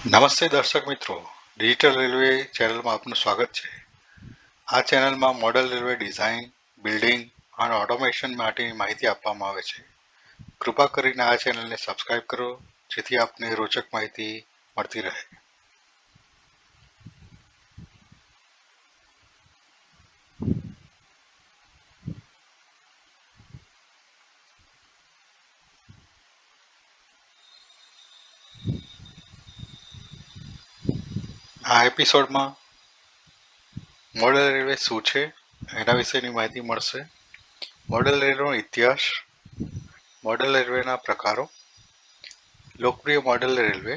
નમસ્તે દર્શક મિત્રો, ડિજિટલ રેલવે ચેનલમાં આપનું સ્વાગત છે. આ ચેનલમાં મોડલ રેલવે ડિઝાઇન, બિલ્ડિંગ અને ઓટોમેશન માટેની માહિતી આપવામાં આવે છે. કૃપા કરીને આ ચેનલને સબસ્ક્રાઇબ કરો જેથી આપને રોચક માહિતી મળતી રહે. આ એપિસોડમાં મોડલ રેલવે શું છે એના વિશેની માહિતી મળશે. મોડલ રેલવેનો ઇતિહાસ, મોડલ રેલવેના પ્રકારો, લોકપ્રિય મોડલ રેલવે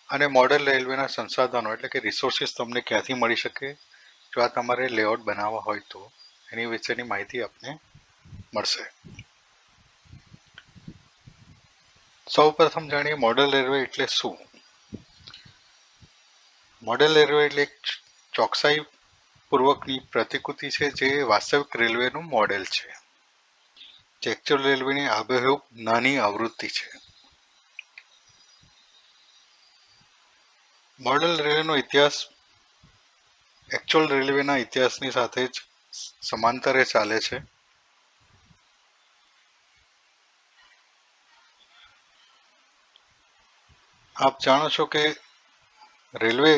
અને મોડલ રેલવેના સંસાધનો એટલે કે રિસોર્સિસ તમને ક્યાંથી મળી શકે જો આ તમારે લેઆઉટ બનાવવા હોય તો એની વિશેની માહિતી આપને મળશે. સૌ પ્રથમ જાણીએ મોડલ રેલવે એટલે શું. મોડલ રેલવે એટલે એક ચોકસાઈ પૂર્વકની પ્રતિકૃતિ છે જે વાસ્તવિક રેલવેનું મોડેલ છે, જે એકચ્યુઅલ રેલવેની આબેહૂબ નાની આવૃત્તિ છે. મોડલ રેલવેનો ઇતિહાસ એકચ્યુઅલ રેલવેના ઇતિહાસની સાથે જ સમાંતરે ચાલે છે. આપ જાણો છો કે રેલવે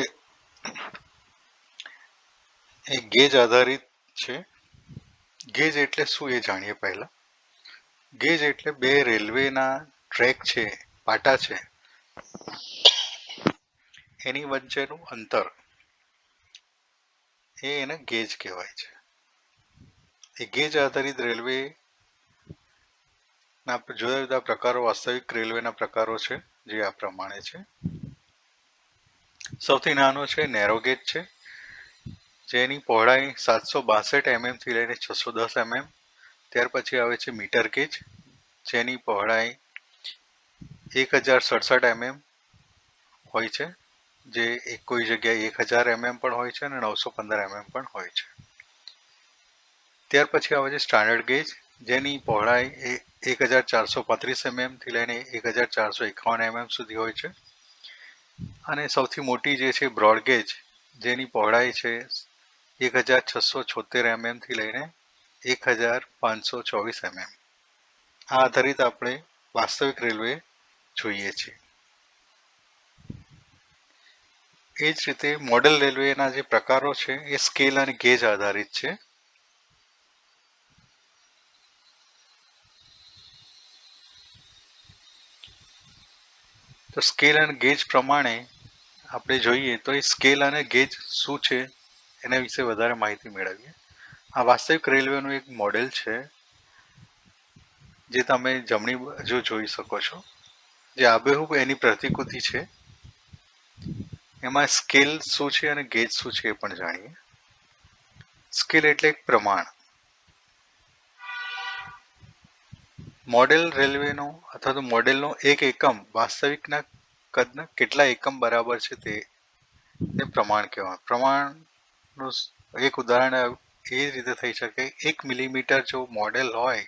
એ ગેજ આધારિત છે. ગેજ એટલે શું એ જાણીએ પહેલા. ગેજ એટલે બે રેલવેના ટ્રેક છે, પાટા છે, એની વચ્ચેનું અંતર, એને ગેજ કહેવાય છે. એ ગેજ આધારિત રેલવે ના જુદા જુદા પ્રકારો વાસ્તવિક રેલવેના પ્રકારો છે જે આ પ્રમાણે છે. સૌથી નાનો છે નેરો ગેજ છે, જેની પહોળાઈ 762 mm થી લઈને 610 mm. ત્યાર પછી આવે છે મીટર ગેજ, જેની પહોળાઈ 1067 mm હોય છે, જે કોઈ જગ્યાએ 1000 mm પણ હોય છે અને 915 mm પણ હોય છે. ત્યાર પછી આવે છે સ્ટાન્ડર્ડ ગેજ, જેની પહોળાઈ 1435 mm થી લઈને 1451 mm સુધી હોય છે. અને સૌથી મોટી જે છે બ્રોડ ગેજ, જેની પહોળાઈ છે 1676 mm થી લઈને 1524 mm. આ આધારિત આપણે વાસ્તવિક રેલવે જોઈએ છીએ. એ જ રીતે મોડલ રેલવેના જે પ્રકારો છે એ સ્કેલ અને ગેજ આધારિત છે. તો સ્કેલ અને ગેજ પ્રમાણે આપણે જોઈએ તો એ સ્કેલ અને ગેજ શું છે એના વિશે વધારે માહિતી મેળવીએ. આ વાસ્તવિક રેલવેનું એક મોડેલ છે જે તમે જમણી બાજુ જોઈ શકો છો, જે આબેહૂબ એની પ્રતિકૃતિ છે. એમાં સ્કેલ શું છે અને ગેજ શું છે એ પણ જાણીએ. સ્કેલ એટલે એક પ્રમાણ. મોડેલ રેલવેનો અથવા તો મોડેલનો એક એકમ વાસ્તવિકના કદના કેટલા એકમ બરાબર છે તે પ્રમાણ કહેવાય. પ્રમાણનું એક ઉદાહરણ એ રીતે થઈ શકે, 1 મિલીમીટર જો મોડેલ હોય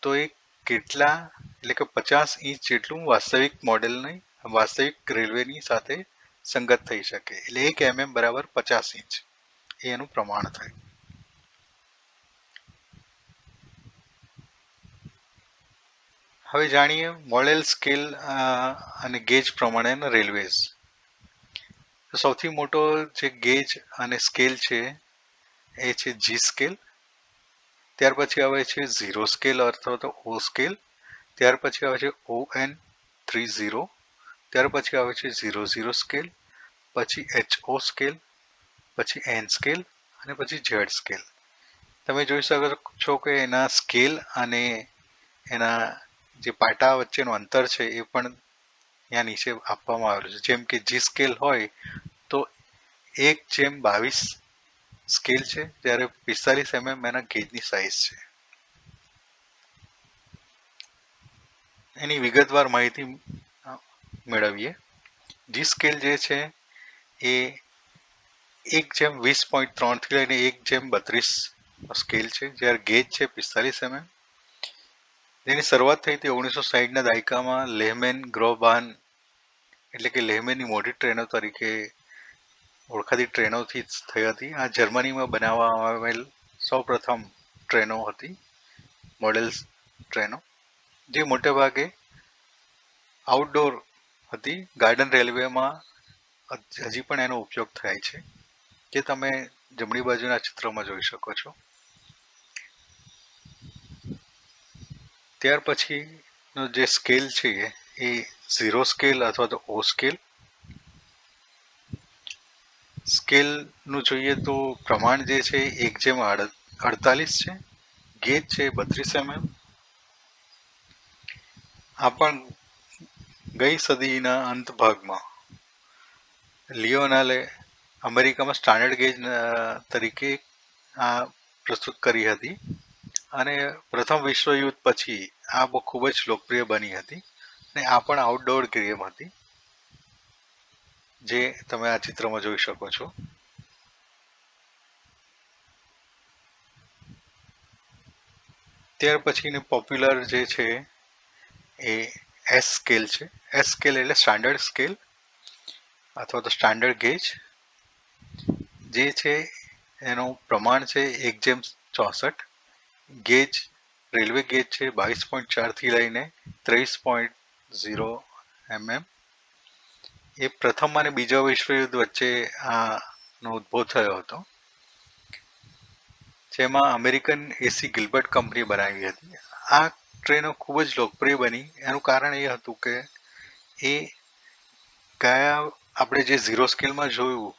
તો એ કેટલા એટલે કે 50 ઇંચ જેટલું વાસ્તવિક મોડેલની વાસ્તવિક રેલવેની સાથે સંગત થઈ શકે. એટલે 1 mm બરાબર 50 ઇંચ એ એનું પ્રમાણ થાય. હવે જાણીએ મોડેલ, સ્કેલ અને ગેજ પ્રમાણેના રેલવેઝ. સૌથી મોટો જે ગેજ અને સ્કેલ છે એ છે જી સ્કેલ. ત્યાર પછી આવે છે ઝીરો સ્કેલ અથવા તો ઓ સ્કેલ. ત્યાર પછી આવે છે ON30. ત્યાર પછી આવે છે 00 સ્કેલ, પછી HO સ્કેલ, પછી એન સ્કેલ અને પછી ઝેડ સ્કેલ. તમે જોઈ શકો છો કે એના સ્કેલ અને એના જે પાટા વચ્ચેનું અંતર છે એ પણ ત્યાં નીચે આપવામાં આવેલું છે. જેમ કે જી સ્કેલ હોય તો 1/22 સ્કેલ છે, જ્યારે 45 mm એના ગેજની સાઇઝ છે. એની વિગતવાર માહિતી મેળવીએ. જી સ્કેલ જે છે એ 1/20.3 થી લઈને 1/32 સ્કેલ છે, જ્યારે ગેજ છે 45 mm. જેની શરૂઆત થઈ હતી 1960ના દાયકામાં લેહમેન ગ્રોબાન એટલે કે લેહમેનની મોટી ટ્રેનો તરીકે ઓળખાતી ટ્રેનોથી જ થઈ હતી. આ જર્મનીમાં બનાવવામાં આવેલ સૌપ્રથમ ટ્રેનો હતી, મોડેલ્સ ટ્રેનો, જે મોટે ભાગે આઉટડોર હતી. ગાર્ડન રેલવેમાં હજી પણ એનો ઉપયોગ થાય છે, જે તમે જમણી બાજુના ચિત્રમાં જોઈ શકો છો. ત્યાર પછીનો જે સ્કેલ છે એ 0 સ્કેલ અથવા તો ઓ સ્કેલ. સ્કેલનું જોઈએ તો પ્રમાણ જે છે 1:48 છે. ગેજ છે 32 mm. આ પણ ગઈ સદીના અંત ભાગમાં લિયોનાલે અમેરિકામાં સ્ટાન્ડર્ડ ગેજ તરીકે આ પ્રસ્તુત કરી હતી, અને પ્રથમ વિશ્વયુદ્ધ પછી આ ખૂબ જ લોકપ્રિય બની હતી, અને આ પણ આઉટડોર ગેમ હતી, જે તમે આ ચિત્રમાં જોઈ શકો છો. ત્યાર પછીની પોપ્યુલર જે છે એ એસ સ્કેલ છે. એસ સ્કેલ એટલે સ્ટાન્ડર્ડ સ્કેલ અથવા તો સ્ટાન્ડર્ડ ગેજ, જે છે એનું પ્રમાણ છે 1:64. ગેજ રેલવે ગેજ છે 22.4 થી લઈને 23.0 mm. એ પ્રથમ અને બીજા વિશ્વયુદ્ધ વચ્ચે આનો ઉદ્ભવ થયો હતો, જેમાં અમેરિકન એસી ગિલ્બર્ટ કંપની બનાવી હતી. આ ટ્રેનો ખૂબ જ લોકપ્રિય બની. એનું કારણ એ હતું કે એ ગયા આપણે જે 0 સ્કેલમાં જોયું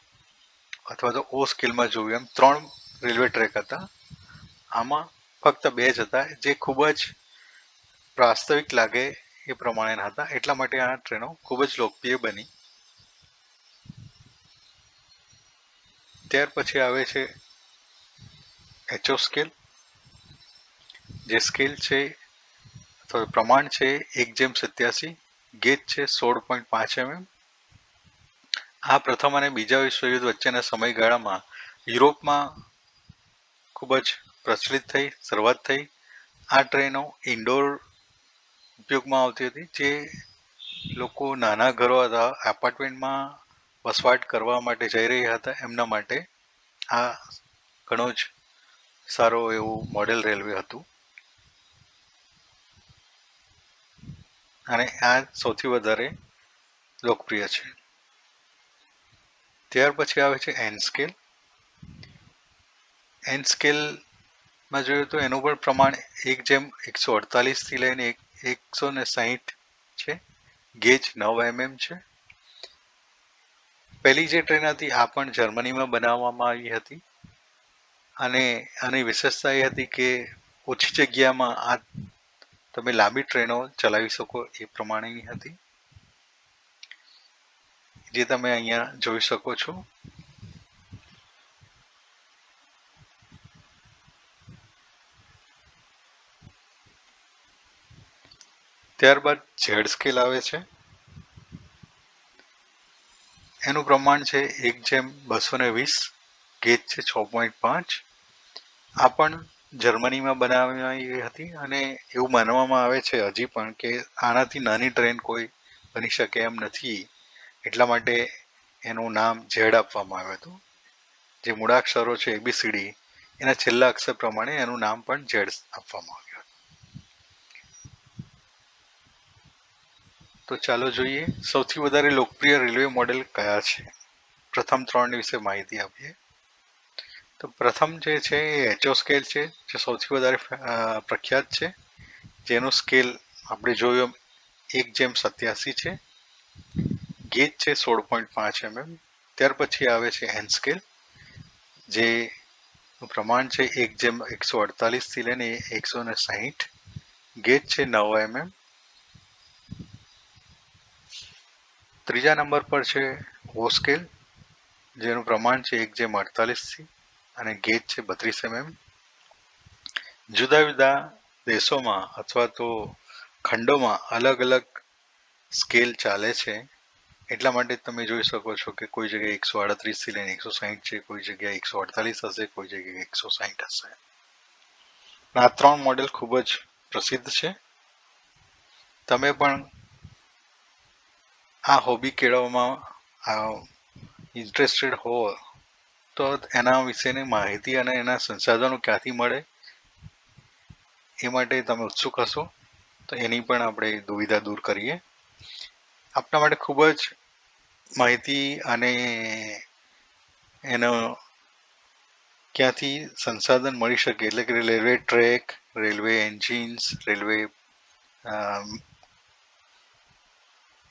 અથવા તો ઓ સ્કેલમાં જોયું એમ 3 રેલવે ટ્રેક હતા. આમાં ફક્ત 2 જ હતા, જે ખૂબ જ વાસ્તવિક લાગે એ પ્રમાણેના હતા. એટલા માટે આ ટ્રેનો ખૂબ જ લોકપ્રિય બની. ત્યાર પછી આવે છે એચઓ સ્કેલ. જે સ્કેલ છે અથવા પ્રમાણ છે 1:87. ગેજ છે 16.5 mm. આ પ્રથમ અને બીજા વિશ્વયુદ્ધ વચ્ચેના સમયગાળામાં યુરોપમાં ખૂબ જ પ્રચલિત થઈ, શરૂઆત થઈ. આ ટ્રેનો ઇન્ડોર ઉપયોગમાં આવતી હતી, જે લોકો નાના ઘરો અથવા એપાર્ટમેન્ટમાં વસવાટ કરવા માટે જઈ રહ્યા હતા એમના માટે આ ઘણો જ સારો એવું મોડેલ રેલવે હતું, અને આ સૌથી વધારે લોકપ્રિય છે. ત્યાર પછી આવે છે એન સ્કેલ. એન સ્કેલમાં જોઈએ તો એનું પણ પ્રમાણ 1:148 થી લઈને 160 છે. ગેજ 9 mm છે. પહેલી જે ટ્રેન હતી આ પણ જર્મનીમાં બનાવવામાં આવી હતી, અને આની વિશેષતા એ હતી કે ઓછી જગ્યામાં આ તમે લાંબી ટ્રેનો ચલાવી શકો એ પ્રમાણેની હતી, જે તમે અહીંયા જોઈ શકો છો. ત્યારબાદ ઝેડ સ્કેલ આવે છે. એનું પ્રમાણ છે 1:220. ગેજ છે 6.5. આ પણ જર્મનીમાં બનાવવામાં આવી હતી, અને એવું માનવામાં આવે છે હજી પણ કે આનાથી નાની ટ્રેન કોઈ બની શકે એમ નથી. એટલા માટે એનું નામ ઝેડ આપવામાં આવ્યું હતું. જે મૂળાક્ષરો છે ABCD, એના છેલ્લા અક્ષર પ્રમાણે એનું નામ પણ ઝેડ આપવામાં આવ્યું. તો ચાલો જોઈએ સૌથી વધારે લોકપ્રિય રેલવે મોડેલ કયા છે. પ્રથમ 3 વિશે માહિતી આપીએ. તો પ્રથમ જે છે એ એચઓ સ્કેલ છે, જે સૌથી વધારે પ્રખ્યાત છે, જેનું સ્કેલ આપણે જોયું 1:87 છે. ગેજ છે 16.5 mm. ત્યાર પછી આવે છે એન સ્કેલ, જે પ્રમાણ છે 1:148 થી લઈને 160. ગેજ છે 9 mm. ત્રીજા નંબર પર છે ઓ સ્કેલ, જેનું પ્રમાણ છે 1:48 થી અને ગેજ છે 32 mm. જુદા જુદા દેશોમાં અથવા તો ખંડોમાં અલગ અલગ સ્કેલ ચાલે છે, એટલા માટે તમે જોઈ શકો છો કે કોઈ જગ્યાએ 138 થી લઈને 160 છે, કોઈ જગ્યાએ 148 હશે, કોઈ જગ્યાએ 160 હશે. આ 3 મોડેલ ખૂબ જ પ્રસિદ્ધ છે. તમે પણ આ હોબી કેળવવામાં ઇન્ટરેસ્ટેડ હો તો એના વિશેની માહિતી અને એના સંસાધનો ક્યાંથી મળે એ માટે તમે ઉત્સુક હશો તો એની પણ આપણે દુવિધા દૂર કરીએ. આપના માટે ખૂબ જ માહિતી અને એનો ક્યાંથી સંસાધન મળી શકે એટલે કે railway track, railway engines, railway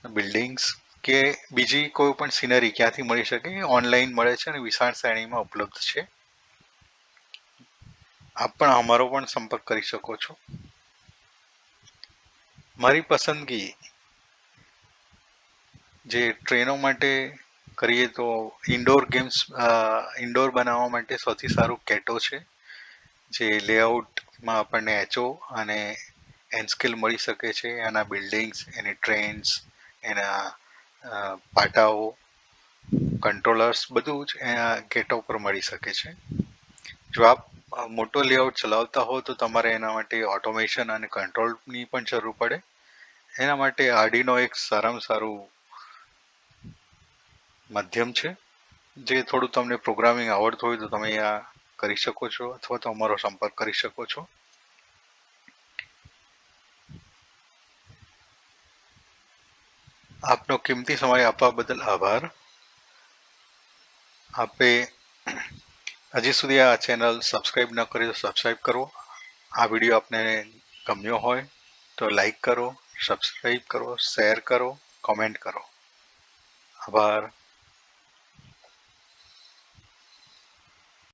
buildings કે બીજી કોઈ પણ સિનરી ક્યાંથી મળી શકે ઓનલાઈન મળે છે અને વિશાળ શ્રેણીમાં ઉપલબ્ધ છે. આપ પણ અમારો પણ સંપર્ક કરી શકો છો. મારી પસંદગી જે ટ્રેનો માટે કરીએ તો ઇન્ડોર ગેમ્સ ઇન્ડોર બનાવવા માટે સૌથી સારું કેટો છે, જે લેઆઉટમાં આપણને એચઓ અને એનસ્કેલ મળી શકે છે. એના બિલ્ડિંગ્સ, એની ટ્રેન્સ, એના પાટાઓ, કંટ્રોલર્સ બધું જ ગેટો પર મળી શકે છે. જો આપ મોટો લેઆઉટ ચલાવતા હો તો તમારે એના માટે ઓટોમેશન અને કંટ્રોલની પણ જરૂર પડે. એના માટે આર્ડિનો એક સારામાં સારું માધ્યમ છે. જે થોડું તમને પ્રોગ્રામિંગ આવડતું હોય તો તમે આ કરી શકો છો અથવા તો અમારો સંપર્ક કરી શકો છો. આપનો કિંમતી સમય આપવા બદલ આભાર. આપે હજી સુધી આ ચેનલ સબસ્ક્રાઈબ ન કરી તો સબસ્ક્રાઈબ કરો. આ વિડીયો આપને ગમ્યો હોય તો લાઈક કરો, સબસ્ક્રાઈબ કરો, શેર કરો, કોમેન્ટ કરો. આભાર.